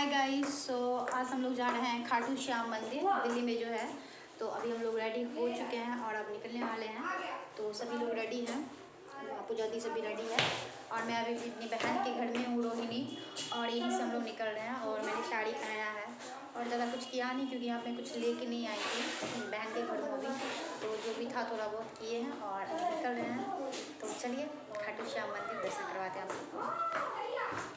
Hi guys. सो आज हम लोग जा रहे हैं खाटू श्याम मंदिर दिल्ली में जो है। तो अभी हम लोग रेडी हो चुके हैं और अब निकलने वाले हैं। तो सभी लोग रेडी हैं, पूजा दी सभी रेडी है और मैं अभी अपनी बहन के घर में हूँ, रोहिणी, और यहीं से हम लोग निकल रहे हैं। और मैंने साड़ी पहना है और ज़्यादा कुछ किया नहीं क्योंकि यहाँ पे कुछ लेके नहीं आई थी बहन के घर में अभी। तो जो भी था थोड़ा बहुत किए हैं और अभी निकल रहे हैं। तो चलिए खाटू श्याम मंदिर दर्शन करवाते हैं आप लोग।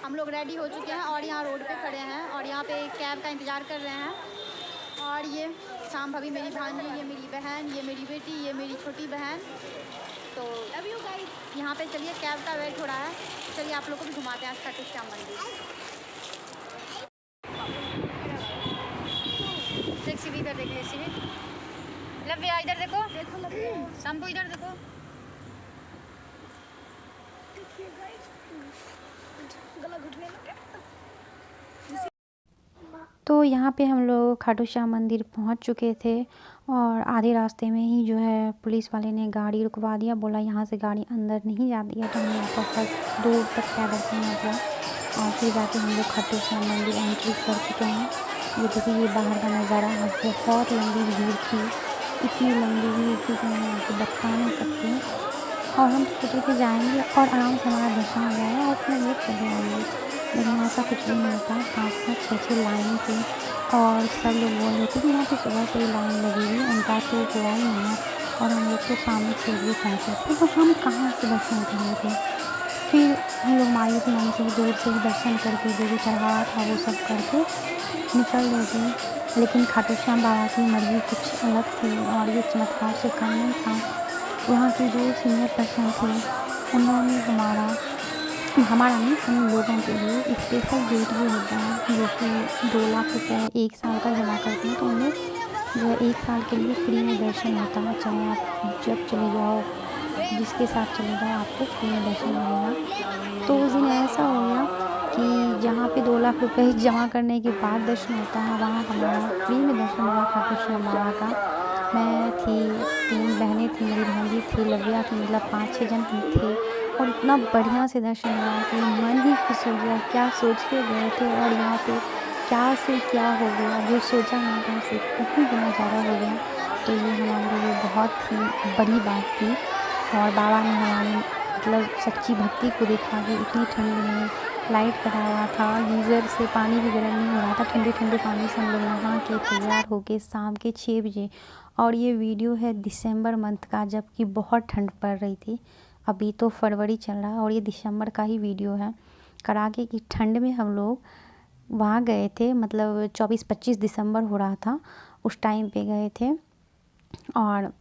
हम लोग रेडी हो चुके हैं और यहाँ रोड पे खड़े हैं और यहाँ पे कैब का इंतज़ार कर रहे हैं। और ये शाम भाभी मेरी भांजी, ये मेरी बहन, ये मेरी बेटी, ये मेरी छोटी बहन। तो लव यू गाइस। यहाँ पे चलिए कैब का वेट हो रहा है। चलिए आप लोग को भी घुमाते हैं खाटू श्याम मंदिर। देख सिवी, इधर देख ले सिवी। लव्या इधर देखो, देखो लव्या। शंभू इधर देखो। गला घुटने लगा। तो यहाँ पे हम लोग खाटू श्याम मंदिर पहुँच चुके थे और आधे रास्ते में ही जो है पुलिस वाले ने गाड़ी रुकवा दिया, बोला यहाँ से गाड़ी अंदर नहीं जाती है। तो हमें बहुत दूर तक पैदल चलना पड़ा और फिर जाके हम लोग खाटू श्याम मंदिर एंट्री कर चुके हैं। ये देखिए, ये बाहर का नज़ारा है। बहुत लंबी भीड़ थी, इतनी लंबी भीड़ थी कि मैं आपको बता नहीं सकती। और हम सोचे थे जाएंगे और आराम से हमारा दर्शन हो जाएगा और फिर हम लोग चले आएंगे, लेकिन ऐसा कुछ भी नहीं था। 5-6 लाइन थी और सब लोग बोल रहे थे कि यहाँ पे सुबह से ही लाइन लगेगी, उनका तो हुआ ही नहीं है। और हम लोग तो शाम 6 बजे पहुँचे थे, तो हम कहाँ से दर्शन कर रहे थे। फिर हम लोग मायूस मन से दूर से ही दर्शन करके जो भी चढ़ावा था वो सब करके निकल रहे थे। लेकिन खाटू श्याम बाबा की मर्ज़ी कुछ अलग थी और ये चमत्कार से कम नहीं था। वहाँ की जो सीनियर पर्सन थे उन्होंने हमारा नहीं, हम लोगों के लिए स्पेशल गेट भी होता है जो कि 2 लाख रुपये 1 साल का जमा करते हैं। तो उन्हें जो है 1 साल के लिए फ्री में दर्शन होता है। चाहे आप जब चले जाओ, जिसके साथ चले जाओ, आपको फ्री में दर्शन मिलेगा। तो उस दिन ऐसा हो गया कि जहाँ पे 2 लाख रुपये जमा करने के बाद दर्शन होता है, वहाँ हमारा फ्री में दर्शन हुआ खाटू श्याम बाबा का। मैं थी, 3 बहनें थी, मेरी भांजी थी, लव्या थी, मतलब 5-6 जन हम थे। और इतना बढ़िया से दर्शन हुआ कि मन ही खुश हो गया। क्या सोच के गए थे और यहाँ पे क्या से क्या हो गया, जो सोचा नहीं था उससे कहीं गुना ज़्यादा हो गया। तो ये हमारे लिए बहुत ही बड़ी बात थी और बाबा ने हमारी मतलब सच्ची भक्ति को देखा कि इतनी ठंड में लाइट करा हुआ था, गीज़र से पानी भी गर्म नहीं हो रहा था, ठंडे ठंडे पानी से हम लोग नहा के तैयार होके शाम के 6 बजे। और ये वीडियो है दिसंबर मंथ का, जबकि बहुत ठंड पड़ रही थी। अभी तो फरवरी चल रहा है और ये दिसंबर का ही वीडियो है। कड़ाके की ठंड में हम लोग वहाँ गए थे, मतलब 24-25 दिसंबर हो रहा था, उस टाइम पे गए थे। और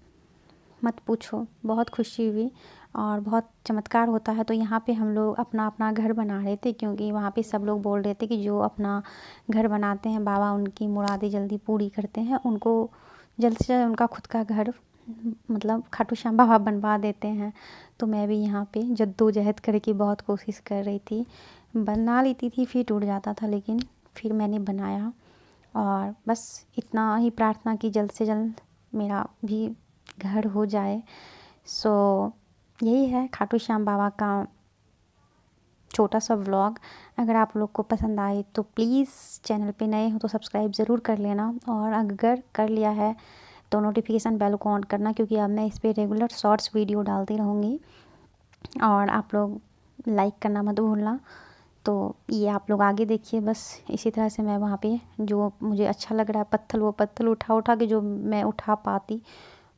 मत पूछो, बहुत खुशी हुई और बहुत चमत्कार होता है। तो यहाँ पे हम लोग अपना अपना घर बना रहे थे क्योंकि वहाँ पे सब लोग बोल रहे थे कि जो अपना घर बनाते हैं बाबा उनकी मुरादें जल्दी पूरी करते हैं, उनको जल्द से जल्द उनका खुद का घर मतलब खाटू श्याम बाबा बनवा देते हैं। तो मैं भी यहाँ पे जद्दोजहद करके बहुत कोशिश कर रही थी, बना लेती थी, फिर टूट जाता था, लेकिन फिर मैंने बनाया। और बस इतना ही प्रार्थना की जल्द से जल्द मेरा भी घर हो जाए। सो यही है खाटू श्याम बाबा का छोटा सा व्लॉग। अगर आप लोग को पसंद आए तो प्लीज़ चैनल पे नए हो तो सब्सक्राइब ज़रूर कर लेना, और अगर कर लिया है तो नोटिफिकेशन बेल को ऑन करना, क्योंकि अब मैं इस पर रेगुलर शॉर्ट्स वीडियो डालती रहूँगी। और आप लोग लाइक करना मत भूलना। तो ये आप लोग आगे देखिए, बस इसी तरह से मैं वहाँ पे जो मुझे अच्छा लग रहा है वो पत्थर उठा उठा के जो मैं उठा पाती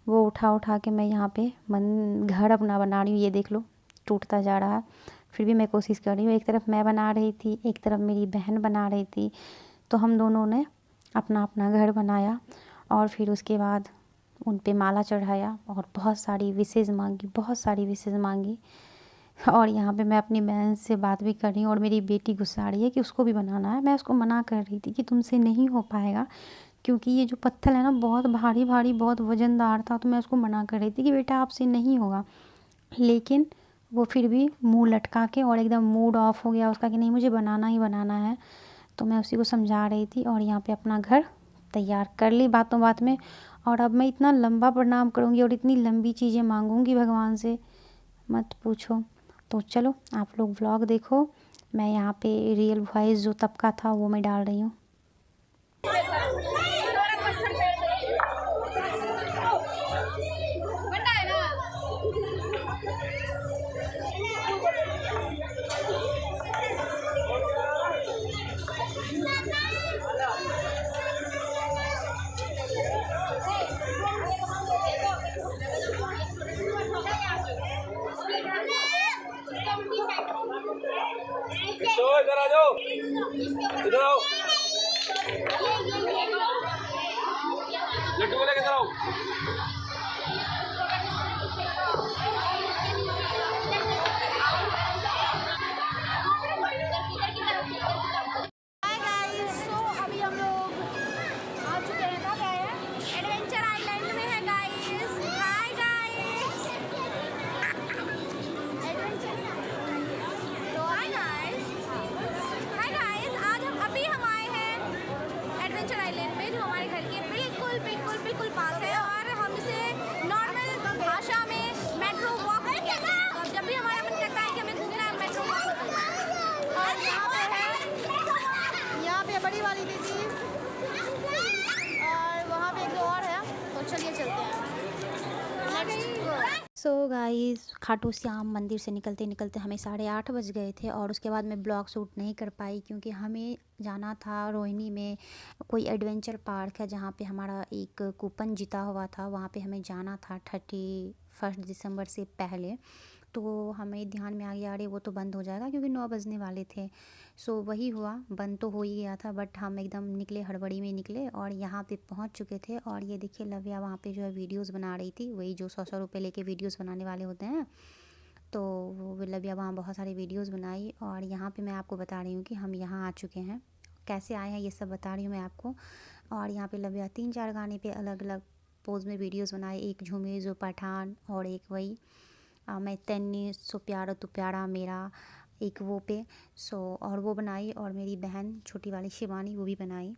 वो उठा उठा के मैं यहाँ पे घर अपना बना रही हूँ। ये देख लो, टूटता जा रहा है, फिर भी मैं कोशिश कर रही हूँ। एक तरफ मैं बना रही थी, एक तरफ मेरी बहन बना रही थी, तो हम दोनों ने अपना अपना घर बनाया। और फिर उसके बाद उन पे माला चढ़ाया और बहुत सारी विशेज़ मांगी। और यहाँ पे मैं अपनी बहन से बात भी कर रही हूँ और मेरी बेटी गुस्सा रही है कि उसको भी बनाना है। मैं उसको मना कर रही थी कि तुमसे नहीं हो पाएगा, क्योंकि ये जो पत्थर है ना बहुत भारी भारी, बहुत वज़नदार था। तो मैं उसको मना कर रही थी कि बेटा आपसे नहीं होगा, लेकिन वो फिर भी मुंह लटका के और एकदम मूड ऑफ हो गया उसका कि नहीं मुझे बनाना ही बनाना है। तो मैं उसी को समझा रही थी और यहाँ पे अपना घर तैयार कर ली बातों बात में। और अब मैं इतना लंबा प्रणाम करूँगी और इतनी लंबी चीज़ें मांगूँगी भगवान से, मत पूछो। तो चलो आप लोग व्लॉग देखो, मैं यहाँ पे रियल वॉइस जो तब का था वो मैं डाल रही हूँ। इधर आ जाओ, इधर आओ, लड्डू वाले किधर आओ। अभी हम लोग आ चुके हैं ना, गए हैं एडवेंचर आइलैंड में है गाइस। हाय गाइस, एडवेंचर तो हाय गाइस, हाय गाइस। आज हम आए हैं एडवेंचर आइलैंड पे, जो हमारे घर के बिल्कुल बिल्कुल बिल्कुल पास है, और हम इसे नॉर्मल भाषा में मेट्रो वॉक कहते हैं। तो जब भी हमारा मन करता है कि हमें घूमना है, मेट्रो वॉक। और यहाँ पे बड़ी वाली दीदी और वहाँ पे एक दो और है, तो चलिए चलते हैं। सो गाइस, खाटू श्याम मंदिर से निकलते निकलते हमें 8:30 बज गए थे, और उसके बाद मैं ब्लॉग शूट नहीं कर पाई क्योंकि हमें जाना था रोहिणी में। कोई एडवेंचर पार्क है जहाँ पे हमारा एक कूपन जीता हुआ था, वहाँ पे हमें जाना था 31 दिसंबर से पहले। तो हमें ध्यान में आ गया, अरे वो तो बंद हो जाएगा क्योंकि 9 बजने वाले थे। सो वही हुआ, बंद तो हो ही गया था, बट हम एकदम निकले, हड़बड़ी में निकले और यहाँ पे पहुँच चुके थे। और ये देखिए लव्या वहाँ पे जो है वीडियोस बना रही थी, वही जो 100 रुपये लेके वीडियोस बनाने वाले होते हैं। तो वो लव्या वहाँ बहुत सारी वीडियोस बनाई, और यहाँ पे मैं आपको बता रही हूँ कि हम यहाँ आ चुके हैं, कैसे आए हैं ये सब बता रही हूँ मैं आपको। और यहाँ पे लव्या 3-4 गाने पे अलग अलग पोज में वीडियोस बनाए, एक झूमे जो पठान, और एक वही मैं तन्नी सो प्यारा तू प्यारा मेरा, एक वो पे। सो और वो बनाई, और मेरी बहन छोटी वाली शिवानी वो भी बनाई।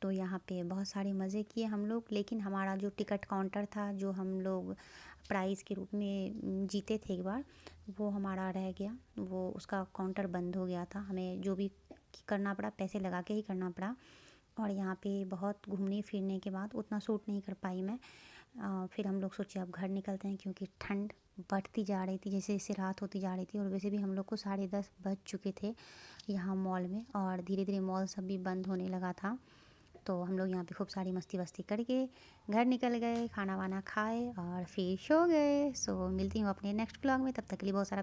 तो यहाँ पे बहुत सारे मज़े किए हम लोग, लेकिन हमारा जो टिकट काउंटर था, जो हम लोग प्राइज़ के रूप में जीते थे एक बार, वो हमारा रह गया। वो उसका काउंटर बंद हो गया था, हमें जो भी करना पड़ा पैसे लगा के ही करना पड़ा। और यहाँ पे बहुत घूमने फिरने के बाद उतना शूट नहीं कर पाई मैं। फिर हम लोग सोचे अब घर निकलते हैं, क्योंकि ठंड बढ़ती जा रही थी, जैसे जैसे रात होती जा रही थी। और वैसे भी हम लोग को 10:30 बज चुके थे यहाँ मॉल में, और धीरे धीरे मॉल सब भी बंद होने लगा था। तो हम लोग यहाँ पे खूब सारी मस्ती वस्ती करके घर निकल गए, खाना वाना खाए और फिर सो गए। सो मिलती हूँ अपने नेक्स्ट ब्लॉग में, तब तक के लिए बहुत सारा